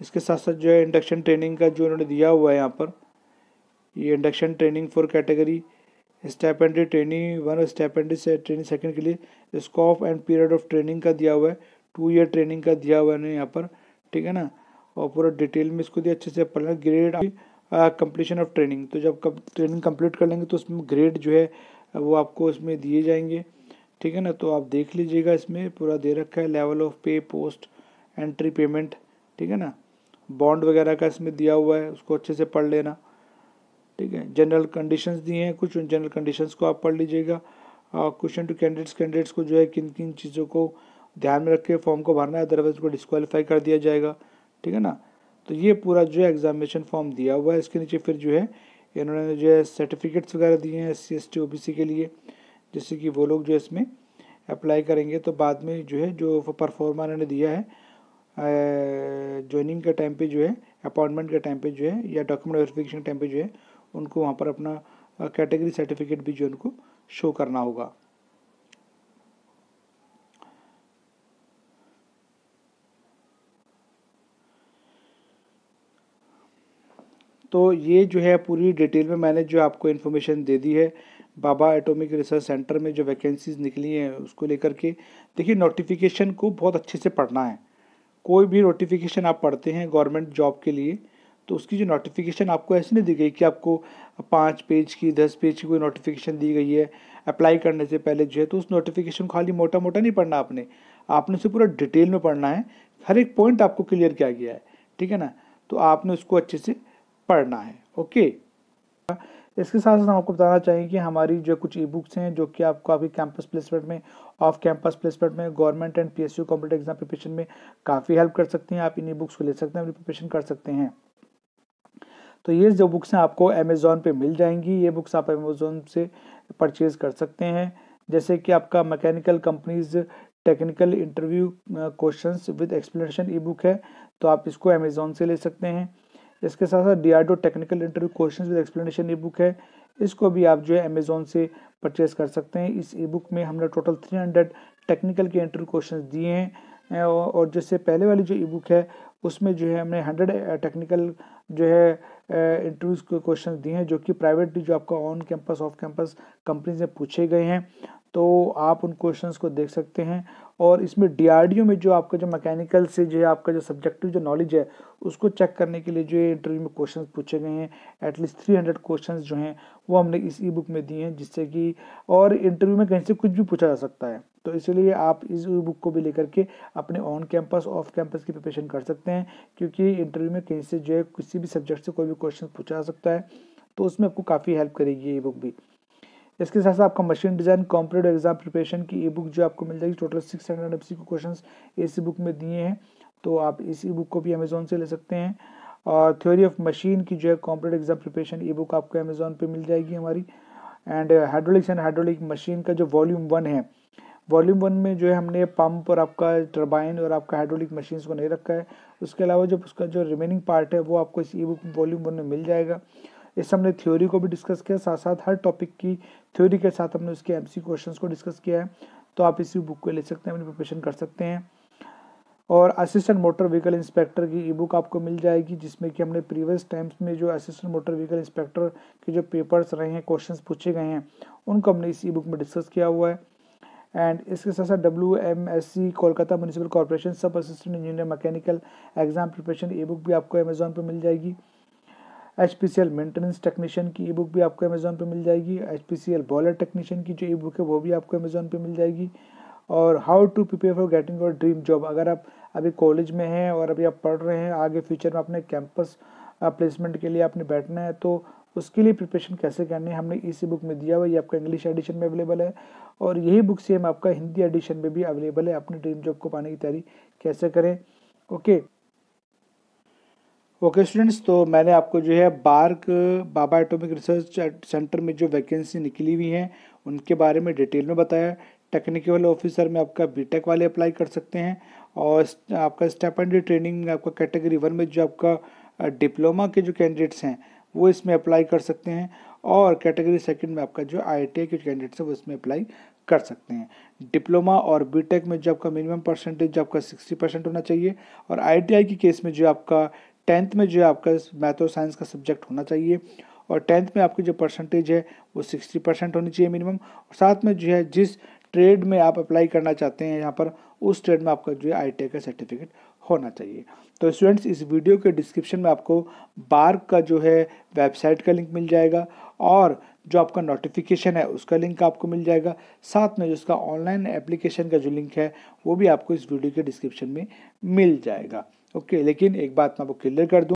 इसके साथ साथ जो है इंडक्शन ट्रेनिंग का जो इन्होंने दिया हुआ है यहाँ पर, ये induction training for category stipendiary training 1 और स्टाइपेंडी ट्रेनिंग सेकंड के लिए scope and period of training का दिया हुआ है, 2 ईयर ट्रेनिंग का दिया हुआ है यहाँ पर। ठीक है ना, और पूरा डिटेल में इसको दिया, अच्छे से पढ़ना। ग्रेड कंप्लीशन ऑफ ट्रेनिंग, तो जब ट्रेनिंग कंप्लीट कर लेंगे तो उसमें ग्रेड जो है वो आपको इसमें दिए जाएंगे। ठीक है ना, तो आप देख लीजिएगा, इसमें पूरा दे रखा है लेवल ऑफ पे, पोस्ट एंट्री पेमेंट। ठीक है ना, बॉन्ड वगैरह का इसमें दिया हुआ है, उसको अच्छे से पढ़ लेना। ठीक है, जनरल कंडीशंस दिए हैं कुछ, उन जनरल कंडीशंस को आप पढ़ लीजिएगा। क्वेश्चन टू कैंडिडेट्स को जो है किन किन चीज़ों को ध्यान में रख के फॉर्म को भरना है, अदरवाइज को डिस्क्वालीफाई कर दिया जाएगा। ठीक है ना, तो ये पूरा जो है एग्जामिनेशन फॉर्म दिया हुआ है। इसके नीचे फिर जो है इन्होंने जो है सर्टिफिकेट्स वगैरह दिए हैं SC ST OBC के लिए, जिससे कि वो लोग जो है इसमें अप्लाई करेंगे तो बाद में जो है जो परफॉर्मा इन्होंने दिया है ज्वाइनिंग के टाइम पे जो है, अपॉइंटमेंट के टाइम पे जो है, या डॉक्यूमेंट वेरिफिकेशन के टाइम पे जो है उनको वहाँ पर अपना कैटेगरी सर्टिफिकेट भी जो उनको शो करना होगा। तो ये जो है पूरी डिटेल में मैंने जो आपको इन्फॉर्मेशन दे दी है बाबा एटॉमिक रिसर्च सेंटर में जो वैकेंसीज निकली हैं उसको लेकर के। देखिए नोटिफिकेशन को बहुत अच्छे से पढ़ना है। कोई भी नोटिफिकेशन आप पढ़ते हैं गवर्नमेंट जॉब के लिए तो उसकी जो नोटिफिकेशन आपको ऐसी नहीं दी गई कि आपको 5 पेज की 10 पेज की कोई नोटिफिकेशन दी गई है अप्लाई करने से पहले जो है, तो उस नोटिफिकेशन को खाली मोटा मोटा नहीं पढ़ना आपने उसे पूरा डिटेल में पढ़ना है, हर एक पॉइंट आपको क्लियर किया गया है। ठीक है ना, तो आपने उसको अच्छे से पढ़ना है। ओके, इसके साथ साथ हम आपको बताना चाहिए कि हमारी जो कुछ ई बुक्स हैं जो कि आपको आपकी कैंपस प्लेसमेंट में, ऑफ कैंपस प्लेसमेंट में, government and PSU competitive exam preparation में काफ़ी हेल्प कर सकती हैं। आप इन ई बुक्स को ले सकते हैं, अपनी प्रिपरेशन कर सकते हैं। तो ये जो बुक्स हैं आपको अमेज़ॉन पे मिल जाएंगी, ये बुक्स आप अमेज़ॉन से परचेज़ कर सकते हैं। जैसे कि आपका mechanical companies technical interview questions with explanation E book है, तो आप इसको अमेज़ॉन से ले सकते हैं। इसके साथ साथ DRDO technical interview questions with explanation E book है, इसको भी आप जो है अमेज़ॉन से परचेज कर सकते हैं। इस ई बुक में हमने टोटल 300 टेक्निकल के इंटरव्यू क्वेश्चंस दिए हैं, और जैसे पहले वाली जो ई बुक है उसमें जो है हमने 100 टेक्निकल जो है इंटरव्यूज के क्वेश्चन दिए हैं जो कि प्राइवेटली जो आपका on campus off campus company से पूछे गए हैं, तो आप उन क्वेश्चंस को देख सकते हैं। और इसमें DRDO में जो आपका जो मैकेनिकल से जो है आपका जो सब्जेक्टिव जो नॉलेज है उसको चेक करने के लिए जो इंटरव्यू में क्वेश्चंस पूछे गए हैं, एटलीस्ट 300 क्वेश्चंस जो हैं वो हमने इस ई बुक में दिए हैं, जिससे कि और इंटरव्यू में कहीं से कुछ भी पूछा जा सकता है, तो इसलिए आप इस ई बुक को भी लेकर के अपने ऑन कैंपस ऑफ कैंपस की प्रिपरेशन कर सकते हैं, क्योंकि इंटरव्यू में कहीं से जो है किसी भी सब्जेक्ट से कोई भी क्वेश्चन पूछा जा सकता है, तो उसमें आपको काफ़ी हेल्प करेगी ये बुक भी। इसके साथ साथ आपका machine design competitive exam preparation की ई बुक जो आपको मिल जाएगी, टोटल 600 MCQ क्वेश्चंस इस बुक में दिए हैं, तो आप इस ई बुक को भी अमेज़ॉन से ले सकते हैं। और थ्योरी ऑफ मशीन की जो है कॉम्पिटेटिव एग्जाम प्रिपरेशन ई बुक आपको अमेज़ॉन पे मिल जाएगी हमारी। And hydraulics and hydraulic machine का जो वॉल्यूम 1 है, वॉल्यूम 1 में जो है हमने पंप और आपका टर्बाइन और आपका हाइड्रोलिक मशीन्स को नहीं रखा है, उसके अलावा जब उसका जो रिमेनिंग पार्ट है वो आपको इस ई बुक वॉल्यूम 1 में मिल जाएगा। इससे हमने थ्योरी को भी डिस्कस किया, साथ साथ हर टॉपिक की थ्योरी के साथ हमने उसके MC क्वेश्चंस को डिस्कस किया है, तो आप इसी बुक को ले सकते हैं, अपनी प्रिपरेशन कर सकते हैं। और असिस्टेंट मोटर व्हीकल इंस्पेक्टर की ई बुक आपको मिल जाएगी, जिसमें कि हमने प्रीवियस टाइम्स में जो असिस्टेंट मोटर व्हीकल इंस्पेक्टर के जो पेपर्स रहे हैं, क्वेश्चंस पूछे गए हैं, उनको हमने इस ई बुक में डिस्कस किया हुआ है। एंड इसके साथ साथ WMSC कोलकाता म्यूनिसिपल कॉर्पोरेशन सब assistant engineer mechanical exam preparation ई बुक भी आपको अमेजोन पर मिल जाएगी। HPCL मेंटेनेंस टेक्नीशियन की ई बुक भी आपको अमेजोन पे मिल जाएगी। HPCL बॉयलर टेक्नीशियन की जो ई बुक है वो भी आपको अमेजोन पे मिल जाएगी। और how to prepare for getting your dream job, अगर आप अभी कॉलेज में हैं और अभी आप पढ़ रहे हैं, आगे फ्यूचर में अपने कैंपस प्लेसमेंट के लिए आपने बैठना है, तो उसके लिए प्रिपरेशन कैसे करनी है हमने इसी बुक में दिया हुआ है। ये आपका इंग्लिश एडिशन में अवेलेबल है और यही बुक सेम आपका हिंदी एडिशन में भी अवेलेबल है। अपनी ड्रीम जॉब को पाने की तैयारी कैसे करें। ओके स्टूडेंट्स, तो मैंने आपको जो है बार्क बाबा एटॉमिक रिसर्च सेंटर में जो वैकेंसी निकली हुई हैं उनके बारे में डिटेल में बताया। टेक्निकल ऑफिसर में आपका बीटेक वाले अप्लाई कर सकते हैं और आपका स्टाइपेंडियरी ट्रेनिंग में आपका कैटेगरी 1 में जो आपका डिप्लोमा के जो कैंडिडेट्स हैं वो इसमें अप्लाई कर सकते हैं और कैटेगरी 2 में आपका जो IIT के कैंडिडेट्स हैं वो इसमें अप्लाई कर सकते हैं। डिप्लोमा और बीटेक में जो आपका मिनिमम परसेंटेज जो आपका 60% होना चाहिए और IIT की केस में जो आपका 10th में जो है आपका मैथ और साइंस का सब्जेक्ट होना चाहिए और 10th में आपकी जो परसेंटेज है वो 60% होनी चाहिए मिनिमम। और साथ में जो है जिस ट्रेड में आप अप्लाई करना चाहते हैं यहाँ पर उस ट्रेड में आपका जो है IIT का सर्टिफिकेट होना चाहिए। तो स्टूडेंट्स, इस वीडियो के डिस्क्रिप्शन में आपको बार्क का जो है वेबसाइट का लिंक मिल जाएगा और जो आपका नोटिफिकेशन है उसका लिंक आपको मिल जाएगा। साथ में जो उसका ऑनलाइन एप्लीकेशन का जो लिंक है वो भी आपको इस वीडियो के डिस्क्रिप्शन में मिल जाएगा। ओके, लेकिन एक बात मैं आपको क्लियर कर दूं,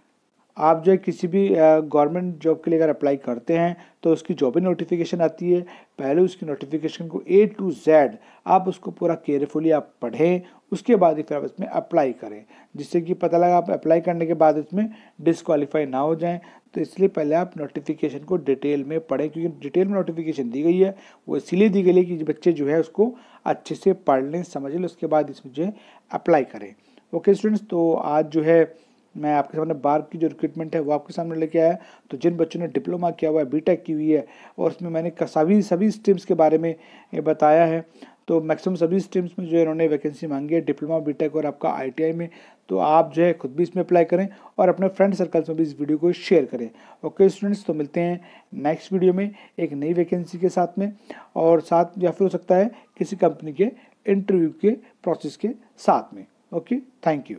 आप जो है किसी भी गवर्नमेंट जॉब के लिए अगर अप्लाई करते हैं तो उसकी जॉब ही नोटिफिकेशन आती है। पहले उसकी नोटिफिकेशन को A to Z आप उसको पूरा केयरफुली आप पढ़ें, उसके बाद ही फिर आप इसमें अप्लाई करें, जिससे कि पता लगा आप अप्लाई करने के बाद इसमें डिस्क्वालीफाई ना हो जाएं। तो इसलिए पहले आप नोटिफिकेशन को डिटेल में पढ़ें, क्योंकि डिटेल में नोटिफिकेशन दी गई है वो इसीलिए दी गई है कि बच्चे जो है उसको अच्छे से पढ़ लें, समझ लें, उसके बाद इसमें जो है अप्लाई करें। ओके स्टूडेंट्स, तो आज जो है मैं आपके सामने बार्क की जो रिक्रूटमेंट है वो आपके सामने लेके आया। तो जिन बच्चों ने डिप्लोमा किया हुआ है, बीटेक की हुई है और उसमें मैंने सभी स्ट्रीम्स के बारे में बताया है, तो मैक्सिमम सभी स्ट्रीम्स में जो है इन्होंने वैकेंसी मांगी है, डिप्लोमा, बीटेक और आपका IIT में। तो आप जो है खुद भी इसमें अप्लाई करें और अपने फ्रेंड सर्कल्स में भी इस वीडियो को शेयर करें। ओके स्टूडेंट्स, तो मिलते हैं नेक्स्ट वीडियो में एक नई वैकेंसी के साथ में और साथ या फिर हो सकता है किसी कंपनी के इंटरव्यू के प्रोसेस के साथ में। Okay, thank you.